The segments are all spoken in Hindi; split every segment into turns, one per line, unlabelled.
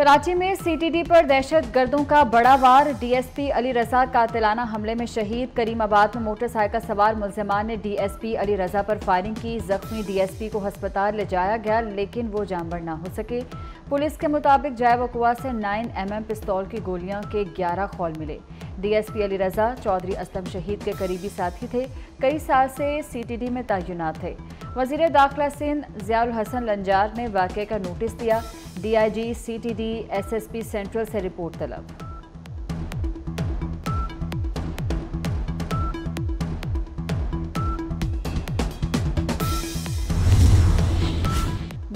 कराची में सीटीडी पर दहशतगर्दों का बड़ा वार। डीएसपी अली रजा कातिलाना हमले में शहीद। करीमाबाद में मोटरसाइकिल सवार मुल्जिमान ने डीएसपी अली रजा पर फायरिंग की। जख्मी डीएसपी को अस्पताल ले जाया गया लेकिन वो जानबर ना हो सके। पुलिस के मुताबिक जय वकुआ से 9mm पिस्तौल की गोलियां के 11 खौल मिले। डीएसपी अली रजा चौधरी असलम शहीद के करीबी साथी थे। कई साल से सीटीडी में तैनात थे। वजीर दाखिला सिंध ज़ियाउल हसन लंजार ने वाक़े का नोटिस दिया। डीआईजी सीटीडी एसएसपी सेंट्रल से रिपोर्ट तलब।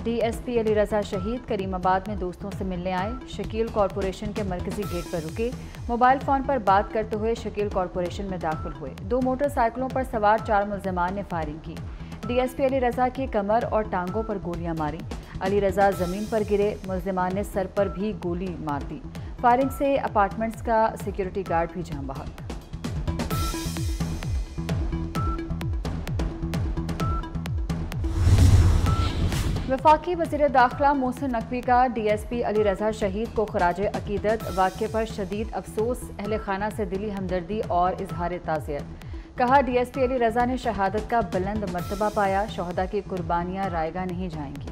डीएसपी अली रजा शहीद करीमाबाद में दोस्तों से मिलने आए। शकील कॉरपोरेशन के मरकजी गेट पर रुके। मोबाइल फोन पर बात करते हुए शकील कॉरपोरेशन में दाखिल हुए। 2 मोटरसाइकिलों पर सवार 4 मुल्जिमान ने फायरिंग की। डीएसपी अली रजा की कमर और टांगों पर गोलियां मारी। अली रजा जमीन पर गिरे। मुल्जिमान ने सर पर भी गोली मार दी। फायरिंग से अपार्टमेंट्स का सिक्योरिटी गार्ड भी जान बहक। वफाकी वज़ीर दाखिला मोहसिन नकवी का डीएसपी अली रजा शहीद को खराजे अकीदत। वाक़े पर शदीद अफसोस। अहले खाना से दिली हमदर्दी और इजहार ताज़ियत। कहा, डीएसपी अली रजा ने शहादत का बुलंद मर्तबा पाया। शोहदा की कुर्बानियां रायगा नहीं जाएंगी।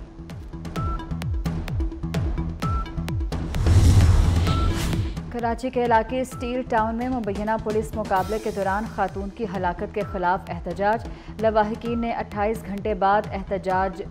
कराची के इलाके स्टील टाउन में मुबैना पुलिस मुकाबले के दौरान खातून की हलाकत के खिलाफ एहतजाज। लवाहिकीन ने 28 घंटे बाद एहतजाज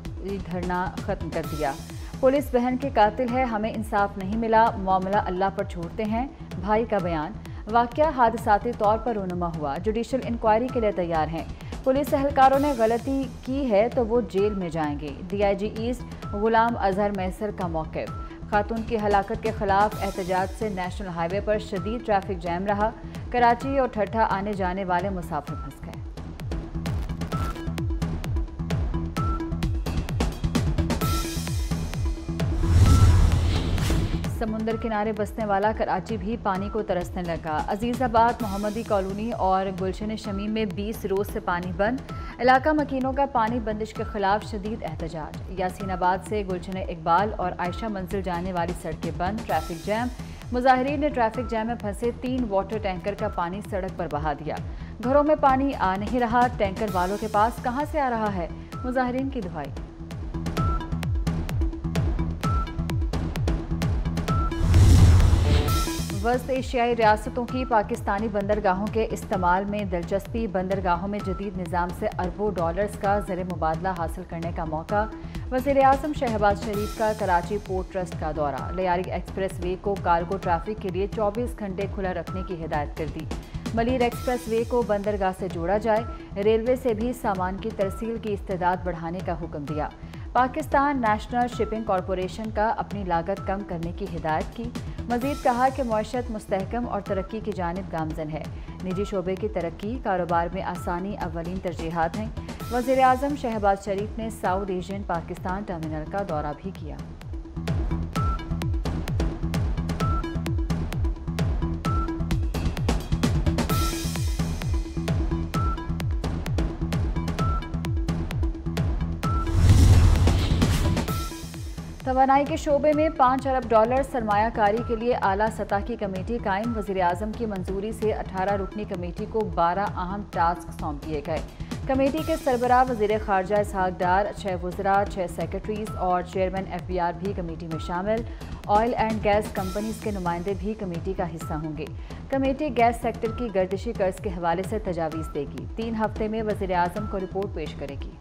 धरना खत्म कर दिया। पुलिस बहन के कातिल है, हमें इंसाफ नहीं मिला, मामला अल्लाह पर छोड़ते हैं, भाई का बयान। वाक़या हादसाती तौर पर रूनुमा हुआ। जुडिशल इंक्वायरी के लिए तैयार हैं। पुलिस एहलकारों ने गलती की है तो वो जेल में जाएंगे। डीआईजी ईस्ट गुलाम अजहर मैसर का मौक़िफ़। खातून की हलाकत के खिलाफ एहतजाज से नेशनल हाईवे पर शदीद ट्रैफिक जैम रहा। कराची और ठट्ठा आने जाने वाले मुसाफिर फंस गए। समुंदर किनारे बसने वाला कराची भी पानी को तरसने लगा। अजीज़ाबाद, मोहम्मदी कॉलोनी और गुलशन शमीम में 20 रोज से पानी बंद। इलाका मकीनों का पानी बंदिश के खिलाफ शदीद एहतजाज। यासीनाबाद से गुलशन इकबाल और आयशा मंजिल जाने वाली सड़कें बंद। Traffic jam. मुजाहिरीन ने ट्रैफिक जैम में फंसे 3 वाटर टैंकर का पानी सड़क पर बहा दिया। घरों में पानी आ नहीं रहा। टैंकर वालों के पास कहां से आ रहा है? मुजाहिरीन की दुहाई। वस्त एशियाई रियासतों की पाकिस्तानी बंदरगाहों के इस्तेमाल में दिलचस्पी। बंदरगाहों में जदीद निज़ाम से अरबों डॉलर्स का ज़र मुबादला हासिल करने का मौका। वज़ीर आज़म शहबाज शरीफ का कराची पोर्ट ट्रस्ट का दौरा। लियारी एक्सप्रेस वे को कार्गो ट्रैफिक के लिए 24 घंटे खुला रखने की हिदायत कर दी। मलीर एक्सप्रेस वे को बंदरगाह से जोड़ा जाए। रेलवे से भी सामान की तरसील की इस्तेदाद बढ़ाने का हुक्म दिया। पाकिस्तान नेशनल शिपिंग कॉरपोरेशन का अपनी लागत कम करने की हिदायत की। मजीद कहा कि मईशत मुस्तहकम और तरक्की की जानिब गामजन है। निजी शोबे की तरक्की, कारोबार में आसानी अव्वलीन तरजीहात हैं। वज़ीर आज़म शहबाज शरीफ ने साउथ एशियन पाकिस्तान टर्मिनल का दौरा भी किया। तवानाई के शोबे में 5 अरब डॉलर सरमायाकारी के लिए आला सतह की कमेटी कायम। वज़ीर आज़म की मंजूरी से 18 रुकनी कमेटी को 12 अहम टास्क सौंप दिए गए। कमेटी के सरबराह वज़ीर ख़ारजा इसहाक डार, 6 वज़रा, 6 सेक्रेटरीज और चेयरमैन FBR भी कमेटी में शामिल। ऑयल एंड गैस कंपनीज के नुमाइंदे भी कमेटी का हिस्सा होंगे। कमेटी गैस सेक्टर की गर्दिशी कर्ज के हवाले से तजावीज़ देगी। 3 हफ्ते में वज़ीर आज़म को रिपोर्ट पेश करेगी।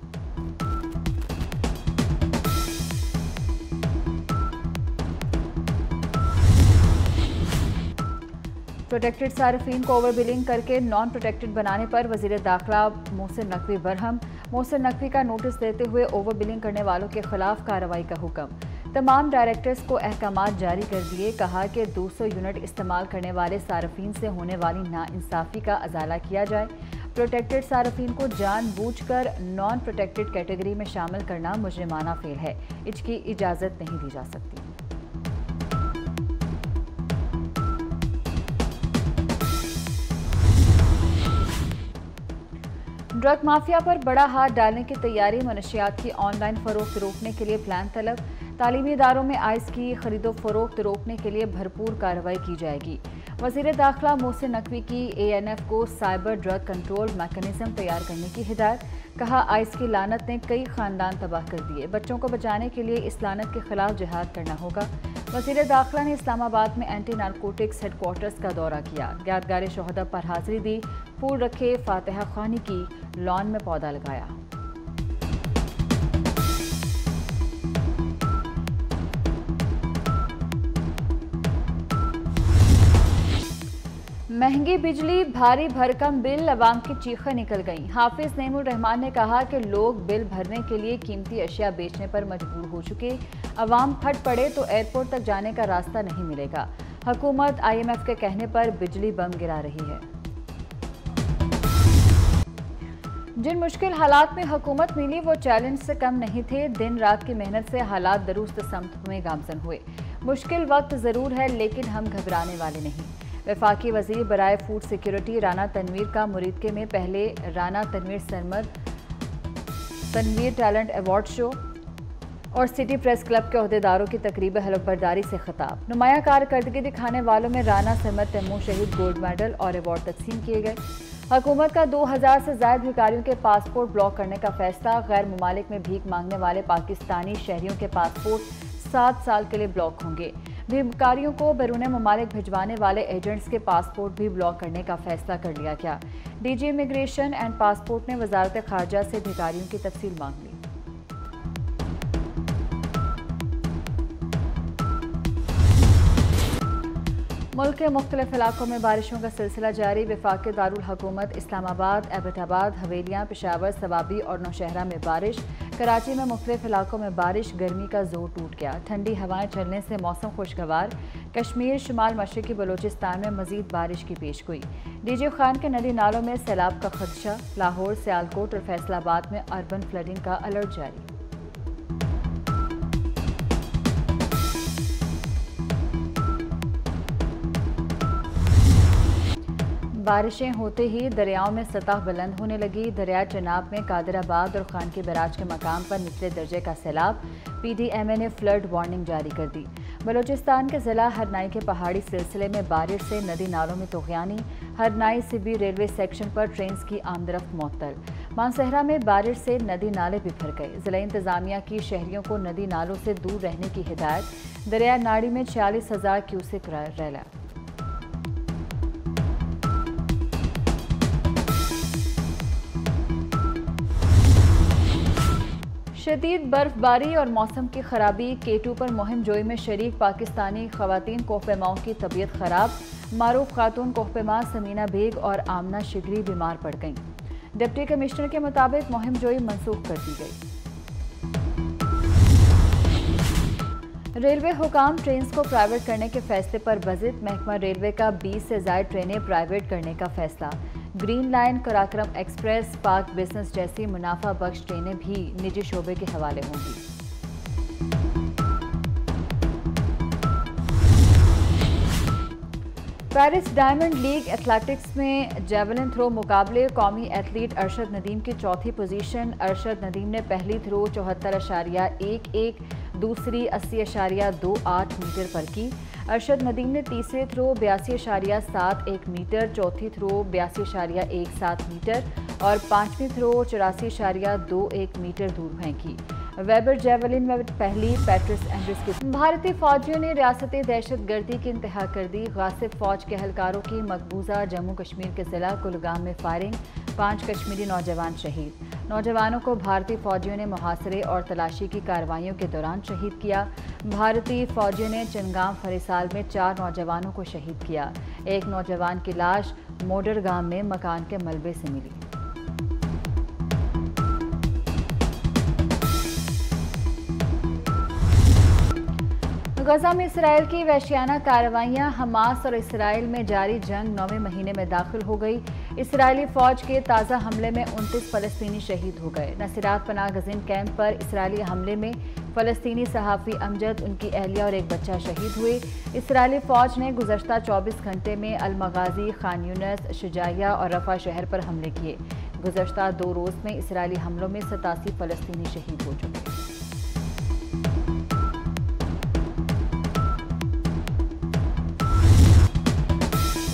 प्रोटेक्टेड सार्फिन को ओवर बिलिंग करके नॉन प्रोटेक्टेड बनाने पर वज़ीर दाखिला मोहसिन नकवी बरहम। मोहसिन नकवी का नोटिस देते हुए ओवर बिलिंग करने वालों के खिलाफ कार्रवाई का हुक्म। तमाम डायरेक्टर्स को अहकामात जारी कर दिए। कहा कि 200 यूनिट इस्तेमाल करने वाले सार्फिन से होने वाली नाइंसाफ़ी का अजाला किया जाए। प्रोटेक्टेड सार्फिन को जानबूझकर नॉन प्रोटेक्टेड कैटेगरी में शामिल करना मुजरिमाना फेल है। इसकी इजाज़त नहीं दी जा सकती। ड्रग माफिया पर बड़ा हाथ डालने की तैयारी। मनशियात की ऑनलाइन फरोख्त रोकने के लिए प्लान तलब। तालीमी इदारों में आइस की खरीदो फरोख्त रोकने के लिए भरपूर कार्रवाई की जाएगी। वज़ीर दाखिला मोहसिन नकवी की ANF को साइबर ड्रग कंट्रोल मैकेनिज्म तैयार करने की हिदायत। कहा, आइस की लानत ने कई खानदान तबाह कर दिए। बच्चों को बचाने के लिए इस लानत के खिलाफ जिहाद करना होगा। वज़ीर दाखिला ने इस्लामाबाद में एंटी नारकोटिक्स हेडक्वार्टर्स का दौरा किया। यादगार शोहदा पर हाजिरी दी। फूल रखे, फातिहा ख्वानी की, लॉन में पौधा लगाया। महंगी बिजली, भारी भरकम बिल, अवाम की चीखें निकल गईं। हाफिज नईमुर रहमान ने कहा कि लोग बिल भरने के लिए कीमती अशिया बेचने पर मजबूर हो चुके। अवाम फट पड़े तो एयरपोर्ट तक जाने का रास्ता नहीं मिलेगा। हुकूमत IMF के कहने पर बिजली बम गिरा रही है। जिन मुश्किल हालात में हुकूमत मिली वो चैलेंज से कम नहीं थे। दिन रात की मेहनत से हालात दुरुस्त समत में गामजन हुए। मुश्किल वक्त ज़रूर है लेकिन हम घबराने वाले नहीं। वफाकी वज़ीर बराए फूड सिक्योरिटी राना तनवीर का मुरीदके में पहले Rana Tanveer Sarmad Tanveer talent award show और सिटी प्रेस क्लब के अहदेदारों की तकरीब हलफबरदारी से खिताब। नुमाया कारकर्दगी दिखाने वालों में राना सरमद तैमूर शहीद गोल्ड मेडल और अवार्ड तकसीम किए गए। हुकूमत का 2000 से ज़ायद भिखारियों के पासपोर्ट ब्लॉक करने का फैसला। गैर मुमालिक में भीख मांगने वाले पाकिस्तानी शहरियों के पासपोर्ट 7 साल के लिए ब्लॉक होंगे। भिखारियों को बैरून ममालिक भिजवाने वाले एजेंट्स के पासपोर्ट भी ब्लॉक करने का फैसला कर लिया गया। DG इमिग्रेशन एंड पासपोर्ट ने वजारत खारजा से भिखारियों की तफसील मांग ली। मुल्क के मुख्तलिफ इलाकों में बारिशों का सिलसिला जारी। वफाकी दारुल हुकूमत इस्लामाबाद, एबटाबाद, हवेलियाँ, पेशावर, सवाबी और नौशहरा में बारिश। कराची में मुख्तलिफ इलाकों में बारिश, गर्मी का जोर टूट गया। ठंडी हवाएं चलने से मौसम खुशगवार। कश्मीर, शुमाल मशरकी बलोचिस्तान में मजीद बारिश की पेशगोई। DJ खान के नदी नालों में सैलाब का खदशा। लाहौर, सियालकोट और फैसलाबाद में अर्बन फ्लडिंग का अलर्ट जारी। बारिशें होते ही दरियाओं में सतह बुलंद होने लगी। दरिया चनाब में कादराबाद और खान के बैराज के मकाम पर निचले दर्जे का सैलाब। PDMA ने फ्लड वार्निंग जारी कर दी। बलोचिस्तान के ज़िला हरनाई के पहाड़ी सिलसिले में बारिश से नदी नालों में तोग़यानी। हरनाई सिबी रेलवे सेक्शन पर ट्रेन की आमदरफ्त मुअत्तल। मानसहरा में बारिश से नदी नाले बिखर गए। ज़िला इंतज़ामिया की शहरियों को नदी नालों से दूर रहने की हिदायत। दरिया नाड़ी में 46,000 क्यूसेक रैला। शदीद बर्फबारी और मौसम की खराबी। K2 पर मुहिम जोई में शरीक पाकिस्तानी खवातीन कोहपेमाओं की तबीयत खराब। मारूफ खातून कोहपेमा समीना बेग और आमना शिगरी बीमार पड़ गईं। डिप्टी कमिश्नर के मुताबिक मुहिम जोई मनसूख कर दी गई। रेलवे हुकाम ट्रेन को प्राइवेट करने के फैसले पर बजित। महकमा रेलवे का 20 से ज़ायद ट्रेनें प्राइवेट करने का फैसला। ग्रीन लाइन, कराक्रम एक्सप्रेस, पाक बिजनेस जैसी मुनाफा बख्श ट्रेनें भी निजी शोबे के हवाले होंगी। पेरिस डायमंड लीग एथलेटिक्स में जेवलिन थ्रो मुकाबले। कौमी एथलीट अरशद नदीम की चौथी पोजीशन। अरशद नदीम ने पहली थ्रो 74.11, दूसरी 80.28 मीटर पर की। अरशद नदीम ने तीसरे थ्रो 82.71 मीटर, चौथी थ्रो 82.17 मीटर और पांचवी थ्रो 84.21 मीटर दूर फेंकी। वेबर जेवलिन में पहली पैट्रिस एंड्रिस की। भारतीय फौजियों ने रियासती दहशतगर्दी की इंतहा कर दी। गासिब फौज के एहलकारों की मकबूजा जम्मू कश्मीर के जिला कुलगाम में फायरिंग। 5 कश्मीरी नौजवान शहीद। नौजवानों को भारतीय फौजियों ने मुहासरे और तलाशी की कार्रवाइयों के दौरान शहीद किया। भारतीय फौजियों ने चनगाम फरिसाल में 4 नौजवानों को शहीद किया। एक नौजवान की लाश मोडरगाम में मकान के मलबे से मिली। गजा में इसराइल की वहशियाना कार्रवाइयां। हमास और इसराइल में जारी जंग 9वें महीने में दाखिल हो गई। इसराइली फौज के ताज़ा हमले में 29 फ़लस्तीनी शहीद हो गए। नसीरात पनाह गज़ीन कैंप पर इसराइली हमले में फ़लस्तीनी सहाफ़ी अमजद, उनकी अहलिया और एक बच्चा शहीद हुए। इसराइली फ़ौज ने गुज़श्ता 24 घंटे में अल-मगाज़ी, खान यूनिस, शुजाइया और रफ़ा शहर पर हमले किए। गुज़श्ता 2 रोज़ में इसराइली हमलों में 87 फ़लस्तीनी शहीद हो चुके।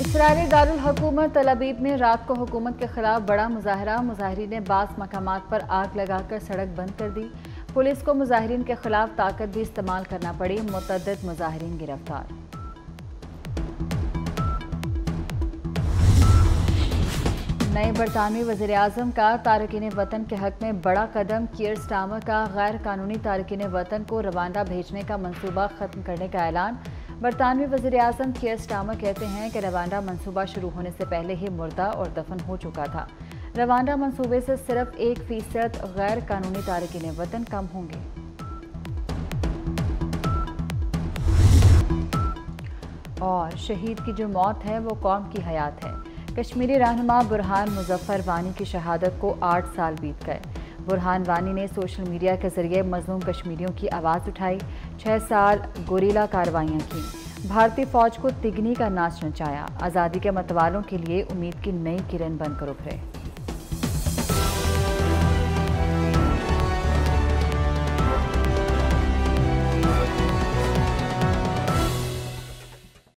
इसराइली दारुल हुकूमत तल अबीब में रात को हुकूमत के खिलाफ बड़ा मुजाहरा। मुजाहिरीन ने बास मकामात पर आग लगाकर सड़क बंद कर दी। पुलिस को मुजाहिरीन के खिलाफ ताकत भी इस्तेमाल करना पड़ी। मुतअद्दिद मुजाहिरीन गिरफ्तार। नए बरतानवी वज़ीर आज़म का तारकीन वतन के हक में बड़ा कदम। कीयर स्टार्मर का गैर कानूनी तारकीन वतन को रवांडा भेजने का मंसूबा खत्म करने का ऐलान। बरतानवी वज़ीर आज़म कीयर स्टार्मर कहते हैं कि रवांडा मंसूबा शुरू होने से पहले ही मुर्दा और दफन हो चुका था। रवांडा मंसूबे से सिर्फ 1% गैर कानूनी तारकीन वतन कम होंगे। और शहीद की जो मौत है वो कौम की हयात है। कश्मीरी रहनुमा बुरहान मुजफ्फर वानी की शहादत को 8 साल बीत गए। बुरहान वानी ने सोशल मीडिया के जरिए मजलूम कश्मीरियों की आवाज़ उठाई। 6 साल गोरीला कार्रवाइयाँ की। भारतीय फौज को तिगनी का नाच नचाया। आज़ादी के मतवालों के लिए उम्मीद की नई किरण बनकर उभरे।